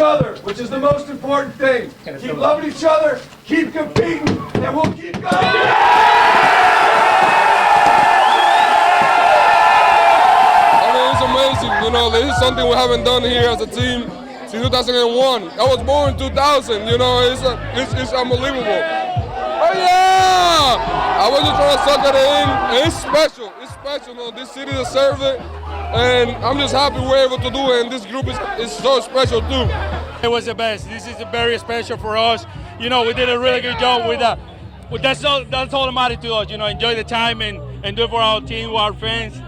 other, which is the most important thing. Keep loving each other, keep competing, and we'll keep going. It's amazing, this is something we haven't done here as a team since 2001. I was born in 2000, it's unbelievable. Oh yeah! I was just trying to suck it in, and it's special, this city deserves it, and I'm just happy we're able to do it, and this group is so special too. It was the best. This is very special for us. We did a really good job with that. That's all that matters to us, enjoy the time and do it for our team, our fans.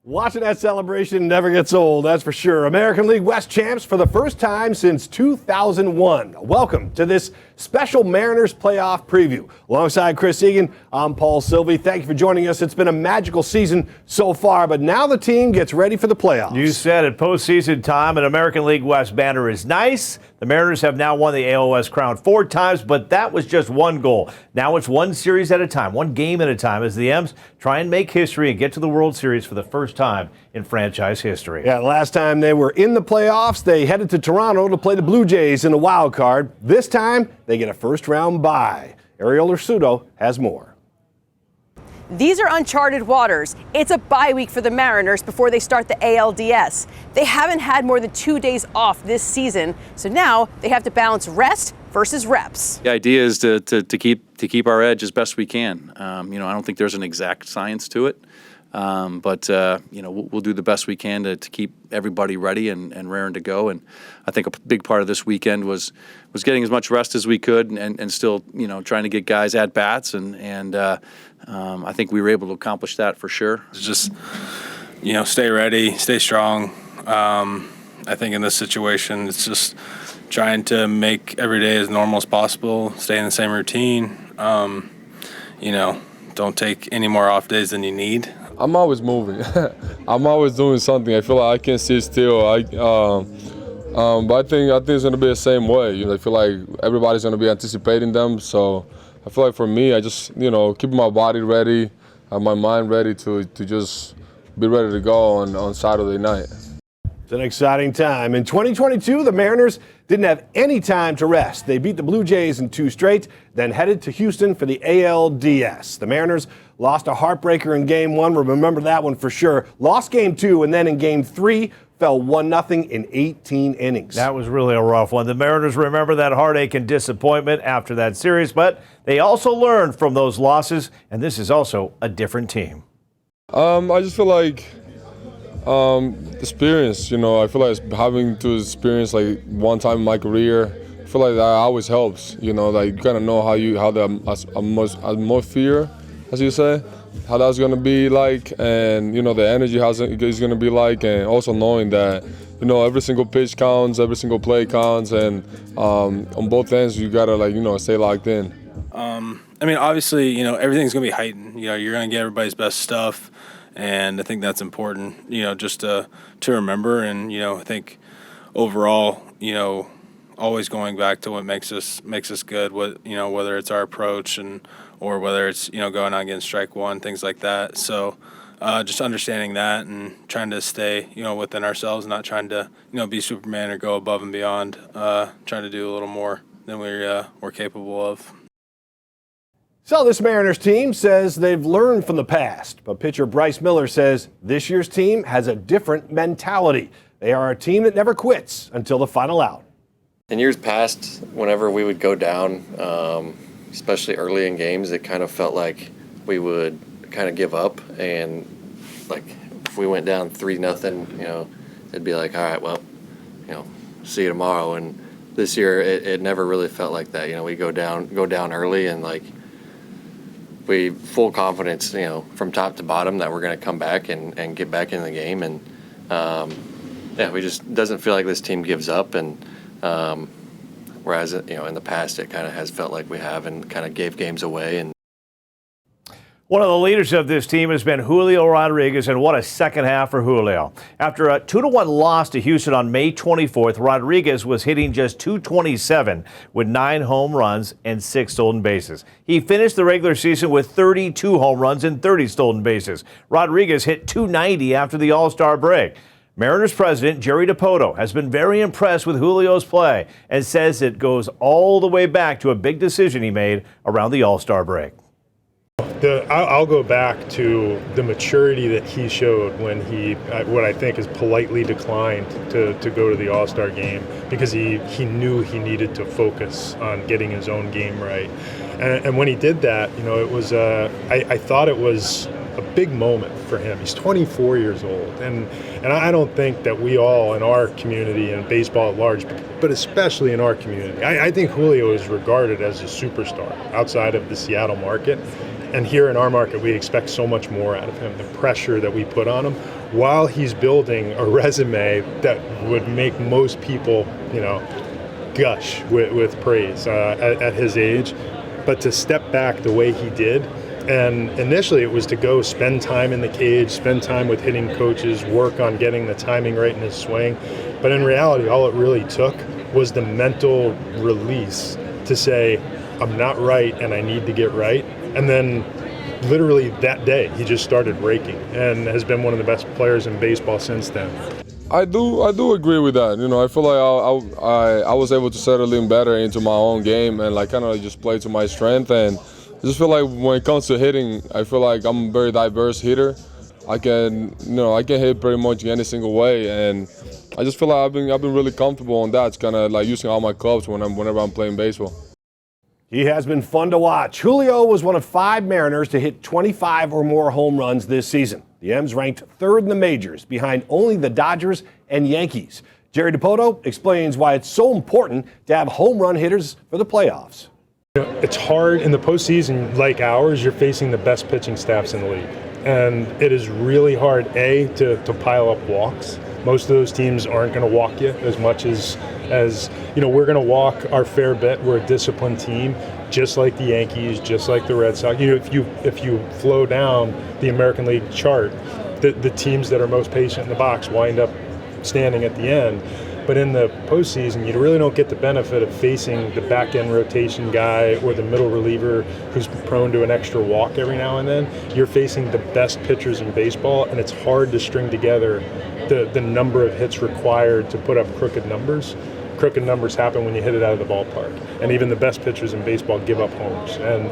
Watching that celebration never gets old, that's for sure. American League West champs for the first time since 2001. Welcome to this special Mariners playoff preview. Alongside Chris Egan, I'm Paul Sylvie. Thank you for joining us. It's been a magical season so far, but now the team gets ready for the playoffs. You said it, postseason time. An American League West banner is nice. The Mariners have now won the AL West crown 4 times, but that was just one goal. Now it's one series at a time, one game at a time, as the M's try and make history and get to the World Series for the first time in franchise history. Yeah, last time they were in the playoffs, they headed to Toronto to play the Blue Jays in the wild card. This time, they get a first-round bye. Ariel Ursuto has more. These are uncharted waters. It's a bye week for the Mariners before they start the ALDS. They haven't had more than 2 days off this season, so now they have to balance rest versus reps. The idea is to keep our edge as best we can. I don't think there's an exact science to it, but we'll do the best we can to keep everybody ready and raring to go. And I think a big part of this weekend was getting as much rest as we could and still trying to get guys at bats and I think we were able to accomplish that for sure. Just stay ready, stay strong. I think in this situation, it's just trying to make every day as normal as possible, stay in the same routine. Don't take any more off days than you need. I'm always moving. I'm always doing something. I feel like I can't sit still. But I think it's going to be the same way. I feel like everybody's going to be anticipating them. So I feel like for me, I just keep my body ready, have my mind ready to just be ready to go on Saturday night. It's an exciting time. In 2022, the Mariners didn't have any time to rest. They beat the Blue Jays in 2 straight, then headed to Houston for the ALDS. The Mariners lost a heartbreaker in Game 1. Remember that one for sure. Lost Game 2, and then in Game 3, fell 1-0 in 18 innings. That was really a rough one. The Mariners remember that heartache and disappointment after that series, but they also learned from those losses, and this is also a different team. I just feel like experience, I feel like having to experience like one time in my career, I feel like that always helps, you kind of know how the atmosphere, as you say, how that's going to be like, and the energy is going to be like, and also knowing that every single pitch counts, every single play counts, and on both ends you got to stay locked in. Obviously everything's going to be heightened. You're going to get everybody's best stuff. And I think that's important, just to remember. And, I think overall, always going back to what makes us good, whether it's our approach or whether it's, going on against strike one, things like that. So just understanding that and trying to stay, within ourselves, not trying to, be Superman or go above and beyond, trying to do a little more than we're capable of. So this Mariners team says they've learned from the past, but pitcher Bryce Miller says this year's team has a different mentality. They are a team that never quits until the final out. In years past, whenever we would go down, especially early in games, it kind of felt like we would kind of give up. And like if we went down 3-0, it'd be like, all right, well, see you tomorrow. And this year, it never really felt like that. We go down early and we full confidence, from top to bottom that we're going to come back and get back in the game. And, we just doesn't feel like this team gives up. And whereas, in the past, it kind of has felt like we have and kind of gave games away. And one of the leaders of this team has been Julio Rodriguez, and what a second half for Julio. After a 2-1 loss to Houston on May 24th, Rodriguez was hitting just .227 with 9 home runs and 6 stolen bases. He finished the regular season with 32 home runs and 30 stolen bases. Rodriguez hit .290 after the All-Star break. Mariners president Jerry Dipoto has been very impressed with Julio's play and says it goes all the way back to a big decision he made around the All-Star break. I'll go back to the maturity that he showed when he, what I think is politely declined to go to the All-Star game, because he knew he needed to focus on getting his own game right. And when he did that, it was, I thought it was a big moment for him. He's 24 years old, and I don't think that we all in our community and baseball at large, but especially in our community, I think Julio is regarded as a superstar outside of the Seattle market. And here in our market, we expect so much more out of him, the pressure that we put on him, while he's building a resume that would make most people, gush with praise at his age. But to step back the way he did, and initially it was to go spend time in the cage, spend time with hitting coaches, work on getting the timing right in his swing. But in reality, all it really took was the mental release to say, I'm not right and I need to get right. And then literally that day, he just started raking and has been one of the best players in baseball since then. I do agree with that. I feel like I was able to settle in better into my own game and kind of just play to my strength. And I just feel like when it comes to hitting, I feel like I'm a very diverse hitter. I can hit pretty much any single way, and I just feel like I've been really comfortable on that. It's kind of like using all my clubs whenever I'm playing baseball. He has been fun to watch. Julio was one of 5 Mariners to hit 25 or more home runs this season. The M's ranked 3rd in the majors, behind only the Dodgers and Yankees. Jerry Dipoto explains why it's so important to have home run hitters for the playoffs. It's hard in the postseason like ours. You're facing the best pitching staffs in the league. And it is really hard, to pile up walks. Most of those teams aren't going to walk you as much as we're going to walk our fair bit. We're a disciplined team, just like the Yankees, just like the Red Sox. If you flow down the American League chart, the teams that are most patient in the box wind up standing at the end. But in the postseason, you really don't get the benefit of facing the back-end rotation guy or the middle reliever who's prone to an extra walk every now and then. You're facing the best pitchers in baseball, and it's hard to string together the number of hits required to put up crooked numbers. Crooked numbers happen when you hit it out of the ballpark, and even the best pitchers in baseball give up homers. And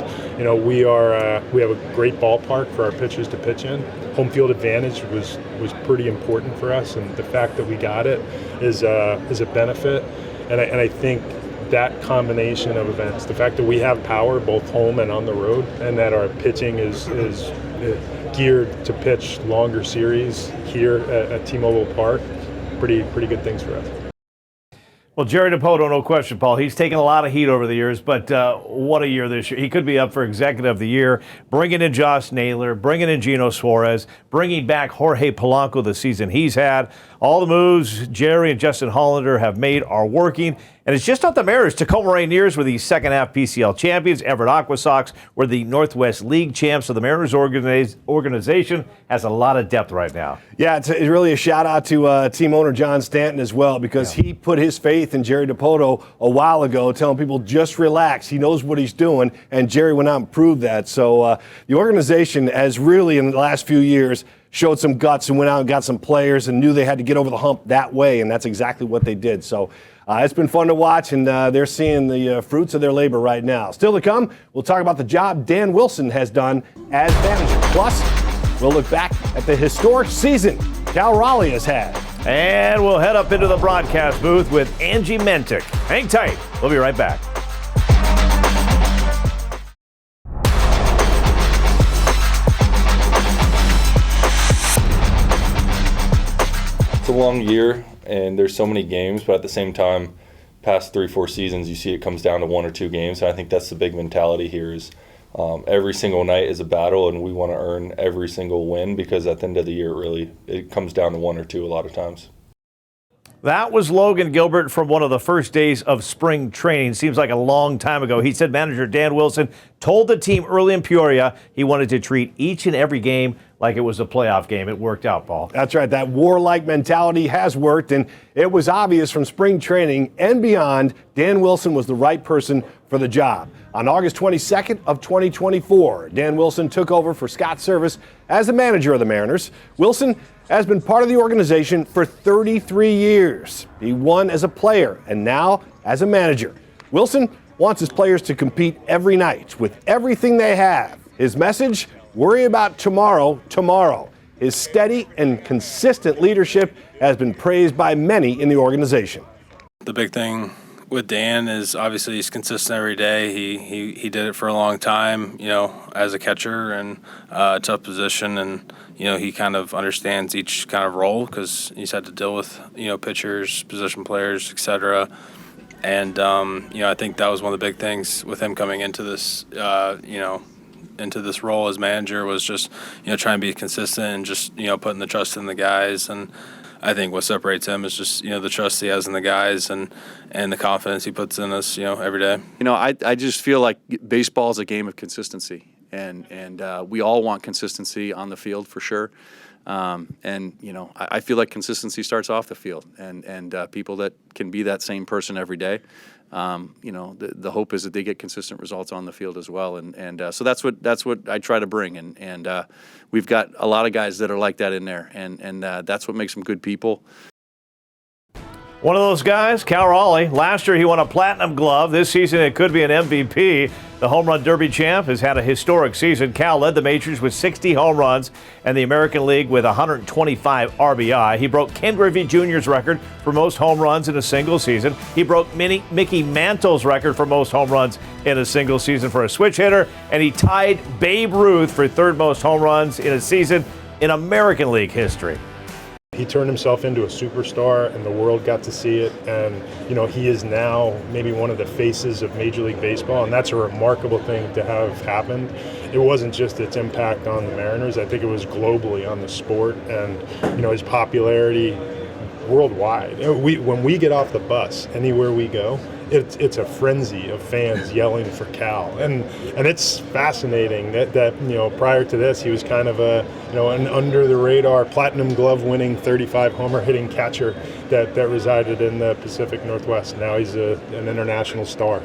we have a great ballpark for our pitchers to pitch in. Home field advantage was pretty important for us, and the fact that we got it is a benefit. And I think that combination of events, the fact that we have power both home and on the road, and that our pitching is geared to pitch longer series here at T-Mobile Park, pretty good things for us. Well, Jerry Dipoto, no question, Paul. He's taken a lot of heat over the years, but what a year this year. He could be up for Executive of the Year, bringing in Josh Naylor, bringing in Geno Suarez, bringing back Jorge Polanco the season he's had. All the moves Jerry and Justin Hollander have made are working. And it's just not the Mariners. Tacoma Rainiers were the second-half PCL champions. Everett Aqua Sox were the Northwest League champs. So the Mariners organization has a lot of depth right now. Yeah, it's really a shout-out to team owner John Stanton as well, because he put his faith in Jerry Dipoto a while ago, telling people just relax. He knows what he's doing, and Jerry went out and proved that. So the organization has really, in the last few years, showed some guts and went out and got some players and knew they had to get over the hump that way, and that's exactly what they did. So it's been fun to watch, and they're seeing the fruits of their labor right now. Still to come, we'll talk about the job Dan Wilson has done as manager. Plus, we'll look back at the historic season Cal Raleigh has had. And we'll head up into the broadcast booth with Angie Mentick. Hang tight. We'll be right back. It's a long year and there's so many games, but at the same time, past 3-4 seasons, you see it comes down to 1 or 2 games. And I think that's the big mentality here is every single night is a battle, and we want to earn every single win, because at the end of the year, it comes down to 1 or 2 a lot of times. That was Logan Gilbert from one of the first days of spring training. Seems like a long time ago. He said manager Dan Wilson told the team early in Peoria he wanted to treat each and every game like it was a playoff game. It worked out, Paul. That's right. That warlike mentality has worked, and it was obvious from spring training and beyond, Dan Wilson was the right person for the job. On August 22nd of 2024, Dan Wilson took over for Scott Service as the manager of the Mariners. Wilson has been part of the organization for 33 years. He won as a player and now as a manager. Wilson wants his players to compete every night with everything they have. His message, worry about tomorrow, tomorrow. His steady and consistent leadership has been praised by many in the organization. The big thing with Dan is obviously he's consistent every day. He did it for a long time, as a catcher and a tough position, and he kind of understands each kind of role because he's had to deal with pitchers, position players, etc. And I think that was one of the big things with him coming into this into this role as manager was just trying to be consistent and just putting the trust in the guys. And I think what separates him is just the trust he has in the guys and the confidence he puts in us every day. I just feel like baseball is a game of consistency, and we all want consistency on the field for sure. I feel like consistency starts off the field, and people that can be that same person every day. The hope is that they get consistent results on the field as well, and so that's what I try to bring, and we've got a lot of guys that are like that in there, and that's what makes them good people. One of those guys, Cal Raleigh. Last year he won a Platinum Glove. This season it could be an MVP. The Home Run Derby champ has had a historic season. Cal led the majors with 60 home runs and the American League with 125 RBI. He broke Ken Griffey Jr.'s record for most home runs in a single season. He broke Mickey Mantle's record for most home runs in a single season for a switch hitter. And he tied Babe Ruth for third most home runs in a season in American League history. He turned himself into a superstar, and the world got to see it. And, he is now maybe one of the faces of Major League Baseball, and that's a remarkable thing to have happened. It wasn't just its impact on the Mariners. I think it was globally on the sport and, his popularity worldwide. When we get off the bus, anywhere we go, it's a frenzy of fans yelling for Cal, and it's fascinating that prior to this he was kind of an under the radar Platinum Glove winning 35 homer hitting catcher that resided in the Pacific Northwest. Now he's an international star.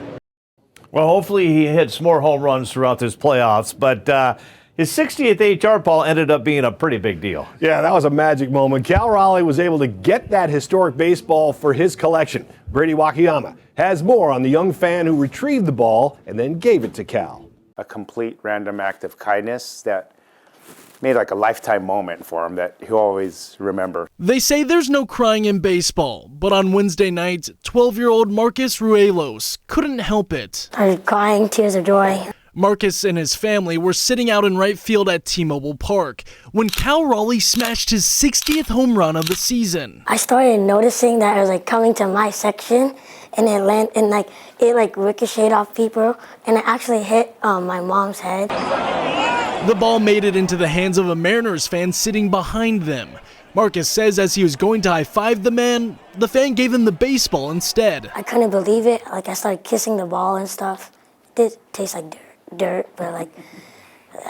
Well, hopefully he hits more home runs throughout this playoffs, but his 60th HR, Paul, ended up being a pretty big deal. Yeah, that was a magic moment. Cal Raleigh was able to get that historic baseball for his collection. Brady Wakayama has more on the young fan who retrieved the ball and then gave it to Cal. A complete random act of kindness that made like a lifetime moment for him that he'll always remember. They say there's no crying in baseball, but on Wednesday night, 12-year-old Marcus Ruelos couldn't help it. I was crying tears of joy. Marcus and his family were sitting out in right field at T-Mobile Park when Cal Raleigh smashed his 60th home run of the season. I started noticing that it was coming to my section, and it ricocheted off people, and it actually hit my mom's head. The ball made it into the hands of a Mariners fan sitting behind them. Marcus says as he was going to high-five the man, the fan gave him the baseball instead. I couldn't believe it. I started kissing the ball and stuff. It did taste like dirt, but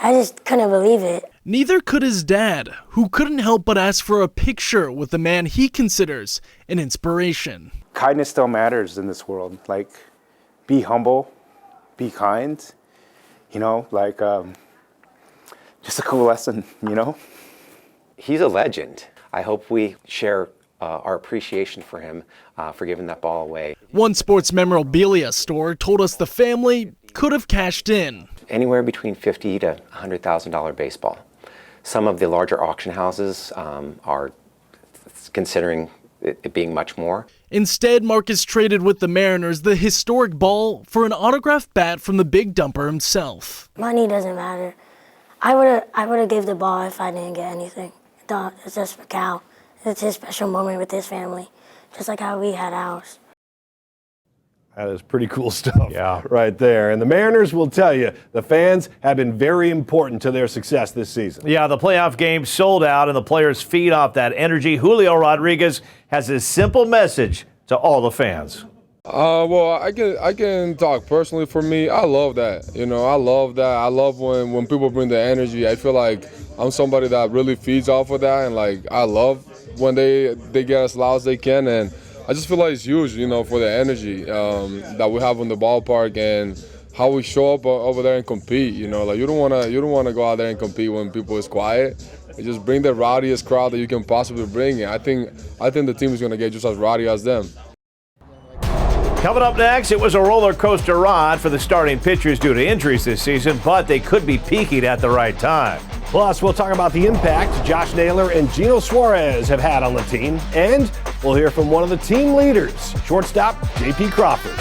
I just couldn't believe it. Neither could his dad, who couldn't help but ask for a picture with the man he considers an inspiration. Kindness still matters in this world. Be humble, be kind, just a cool lesson, He's a legend. I hope we share our appreciation for him for giving that ball away. One sports memorabilia store told us the family could have cashed in. Anywhere between $50,000 to $100,000 baseball. Some of the larger auction houses are considering it being much more. Instead, Marcus traded with the Mariners the historic ball for an autographed bat from the Big Dumper himself. Money doesn't matter. I would have gave the ball if I didn't get anything. It's just for Cal. It's his special moment with his family, just like how we had ours. That is pretty cool stuff right there. And the Mariners will tell you, the fans have been very important to their success this season. Yeah, the playoff game sold out, and the players feed off that energy. Julio Rodriguez has a simple message to all the fans. Well, I can talk personally for me. I love that. I love that. I love when people bring the energy. I feel like I'm somebody that really feeds off of that, and I love when they get as loud as they can, and I just feel like it's huge, for the energy that we have in the ballpark and how we show up over there and compete. You know, like you don't wanna go out there and compete when people is quiet. You just bring the rowdiest crowd that you can possibly bring. And I think the team is gonna get just as rowdy as them. Coming up next, it was a roller coaster ride for the starting pitchers due to injuries this season, but they could be peaking at the right time. Plus, we'll talk about the impact Josh Naylor and Gino Suarez have had on the team, and we'll hear from one of the team leaders, shortstop J.P. Crawford.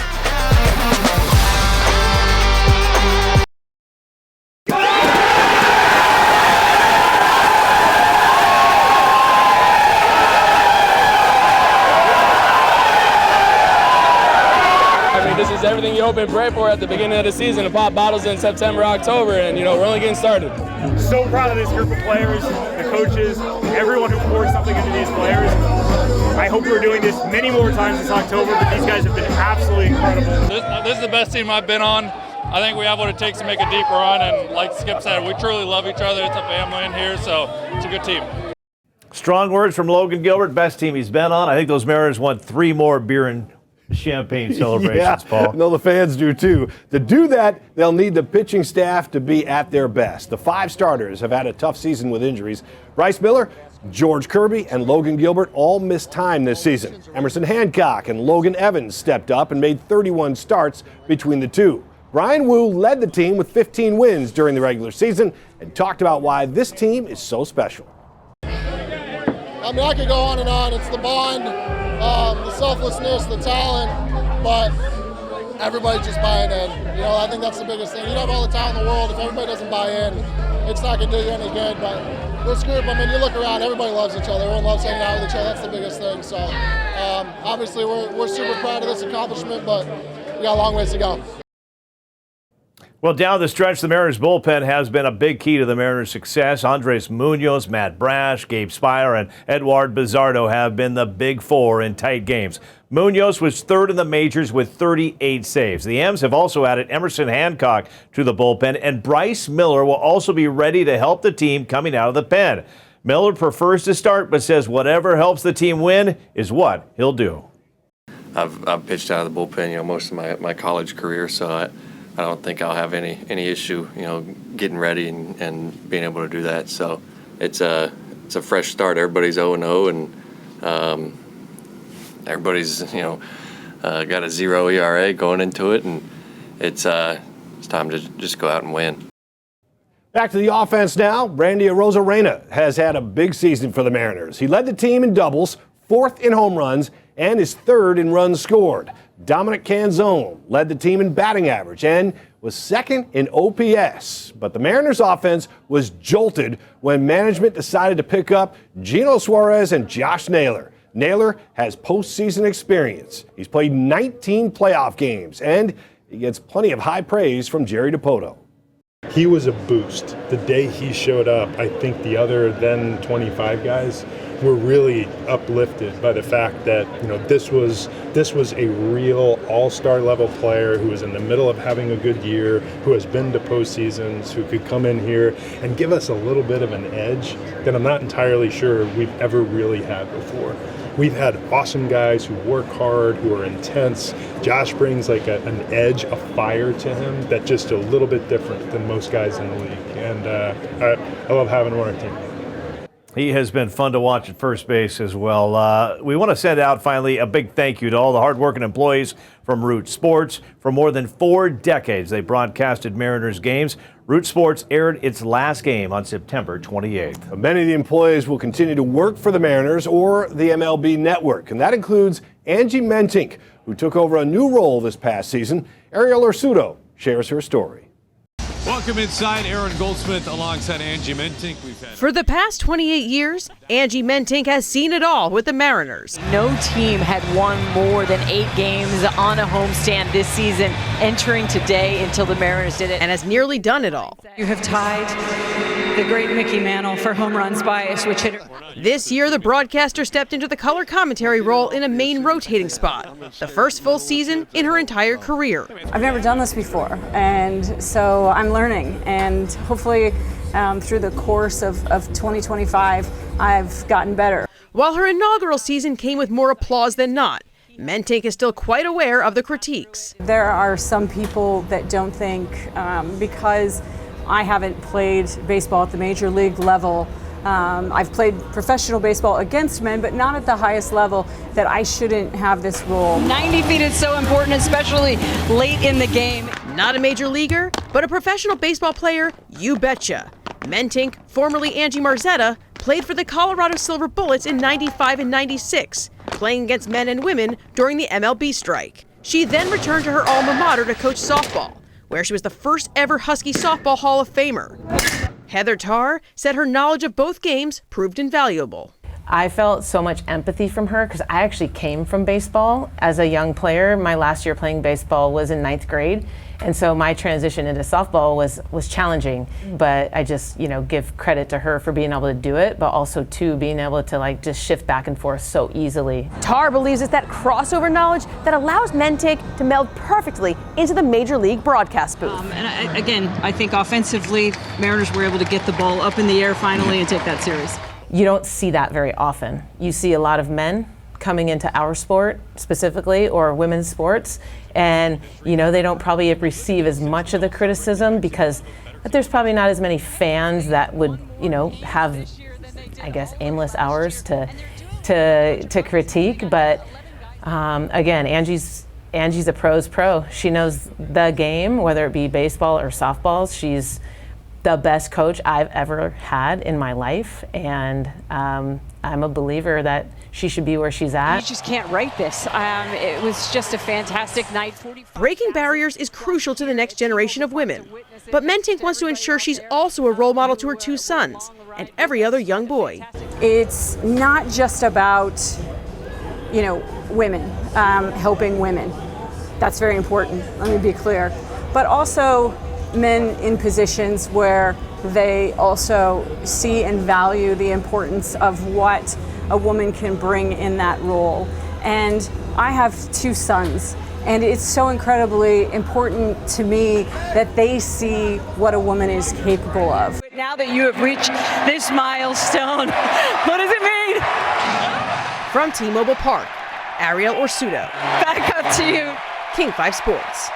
This is everything you hope and pray for at the beginning of the season, to pop bottles in September, October, and we're only getting started. So proud of this group of players, the coaches, everyone who poured something into these players. I hope we're doing this many more times this October, but these guys have been absolutely incredible. This is the best team I've been on. I think we have what it takes to make a deep run, and like Skip said, we truly love each other. It's a family in here, so it's a good team. Strong words from Logan Gilbert, best team he's been on. I think those Mariners want 3 more beer and champagne celebrations, Paul. No, the fans do too. To do that, they'll need the pitching staff to be at their best. The 5 starters have had a tough season with injuries. Bryce Miller, George Kirby, and Logan Gilbert all missed time this season. Emerson Hancock and Logan Evans stepped up and made 31 starts between the two. Brian Wu led the team with 15 wins during the regular season and talked about why this team is so special. I mean, I could go on and on. It's the bond, the selflessness, the talent, but everybody's just buying in. I think that's the biggest thing. You can have all the talent in the world. If everybody doesn't buy in, it's not going to do you any good. But this group, I mean, you look around, everybody loves each other. Everyone loves hanging out with each other. That's the biggest thing. So obviously we're super proud of this accomplishment, but we got a long ways to go. Well, down the stretch, the Mariners bullpen has been a big key to the Mariners' success. Andres Munoz, Matt Brash, Gabe Spire, and Edward Bizardo have been the big 4 in tight games. Munoz was 3rd in the majors with 38 saves. The M's have also added Emerson Hancock to the bullpen, and Bryce Miller will also be ready to help the team coming out of the pen. Miller prefers to start, but says whatever helps the team win is what he'll do. I've pitched out of the bullpen, most of my college career, so I don't think I'll have any issue, getting ready and being able to do that. So it's a fresh start. Everybody's 0-0, and everybody's got a 0 ERA going into it, and it's time to just go out and win. Back to the offense now. Randy Arozarena has had a big season for the Mariners. He led the team in doubles, 4th in home runs, and is 3rd in runs scored. Dominic Canzone led the team in batting average and was 2nd in OPS. But the Mariners offense was jolted when management decided to pick up Gino Suarez and Josh Naylor. Naylor has postseason experience. He's played 19 playoff games, and he gets plenty of high praise from Jerry Dipoto. He was a boost. The day he showed up, I think the other then 25 guys were really uplifted by the fact that this was a real all-star level player who was in the middle of having a good year, who has been to postseasons, who could come in here and give us a little bit of an edge that I'm not entirely sure we've ever really had before. We've had awesome guys who work hard, who are intense. Josh brings like an edge, a fire to him that's just a little bit different than most guys in the league. And I love having him on our team. He has been fun to watch at first base as well. We want to send out, finally, a big thank you to all the hardworking employees from Root Sports. For more than 4 decades, they broadcasted Mariners games. Root Sports aired its last game on September 28th. Many of the employees will continue to work for the Mariners or the MLB Network, and that includes Angie Mentink, who took over a new role this past season. Ariel Ursuto shares her story. Welcome inside. Aaron Goldsmith alongside Angie Mentink. For the past 28 years, Angie Mentink has seen it all with the Mariners. No team had won more than 8 games on a homestand this season, entering today until the Mariners did it. And has nearly done it all. You have tied the great Mickey Mantle for home runs by a switch hitter. This year, the broadcaster stepped into the color commentary role in a main rotating spot, the first full season in her entire career. I've never done this before, and so I'm learning, and hopefully through the course of 2025, I've gotten better. While her inaugural season came with more applause than not, Mentink is still quite aware of the critiques. There are some people that don't think because I haven't played baseball at the major league level, I've played professional baseball against men, but not at the highest level, that I shouldn't have this role. 90 feet is so important, especially late in the game. Not a major leaguer, but a professional baseball player, you betcha. Mentink, formerly Angie Marzetta, played for the Colorado Silver Bullets in 95 and 96, playing against men and women during the MLB strike. She then returned to her alma mater to coach softball, where she was the first ever Husky Softball Hall of Famer. Heather Tarr said her knowledge of both games proved invaluable. I felt so much empathy from her because I actually came from baseball as a young player. My last year playing baseball was in 9th grade. And so my transition into softball was challenging, but I just, give credit to her for being able to do it, but also too being able to just shift back and forth so easily. Tarr believes it's that crossover knowledge that allows Mentink to meld perfectly into the major league broadcast booth. I think offensively, Mariners were able to get the ball up in the air finally and take that series. You don't see that very often. You see a lot of men coming into our sport specifically, or women's sports, and they don't probably receive as much of the criticism because there's probably not as many fans that would have, I guess, aimless hours to critique. But again, Angie's a pro's pro. She knows the game, whether it be baseball or softball. She's the best coach I've ever had in my life, and I'm a believer that she should be where she's at. You just can't write this. It was just a fantastic night. Breaking barriers is crucial to the next generation of women, but Mentink wants to ensure she's also a role model to her 2 sons and every other young boy. It's not just about, women, helping women. That's very important, let me be clear. But also men in positions where they also see and value the importance of what a woman can bring in that role. And I have 2 sons, and it's so incredibly important to me that they see what a woman is capable of. Now that you have reached this milestone, what does it mean? From T-Mobile Park, Ariel Orsuto. Back up to you. King 5 Sports.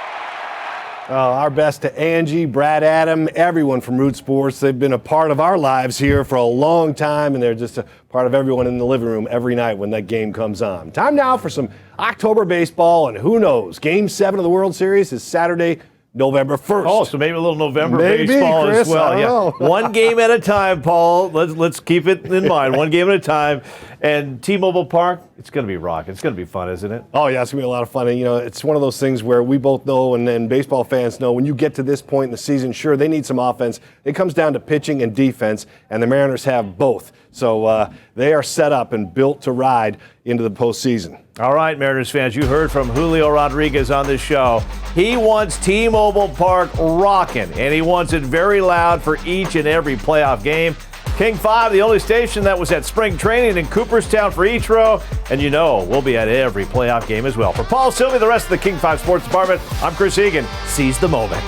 Our best to Angie, Brad, Adam, everyone from Root Sports. They've been a part of our lives here for a long time, and they're just a part of everyone in the living room every night when that game comes on. Time now for some October baseball, and who knows, Game 7 of the World Series is Saturday, November 1st. Oh, so maybe a little November baseball Chris, as well. Yeah. One game at a time, Paul. Let's keep it in mind. One game at a time. And T-Mobile Park, it's going to be rocking. It's going to be fun, isn't it? Oh, yeah, it's going to be a lot of fun. And, it's one of those things where we both know, and baseball fans know, when you get to this point in the season, sure, they need some offense. It comes down to pitching and defense, and the Mariners have both. So they are set up and built to ride into the postseason. All right, Mariners fans, you heard from Julio Rodriguez on this show. He wants T-Mobile Park rocking, and he wants it very loud for each and every playoff game. King 5, the only station that was at spring training in Cooperstown for each row, and we'll be at every playoff game as well. For Paul Sylvie, the rest of the King 5 Sports Department, I'm Chris Egan. Seize the moment.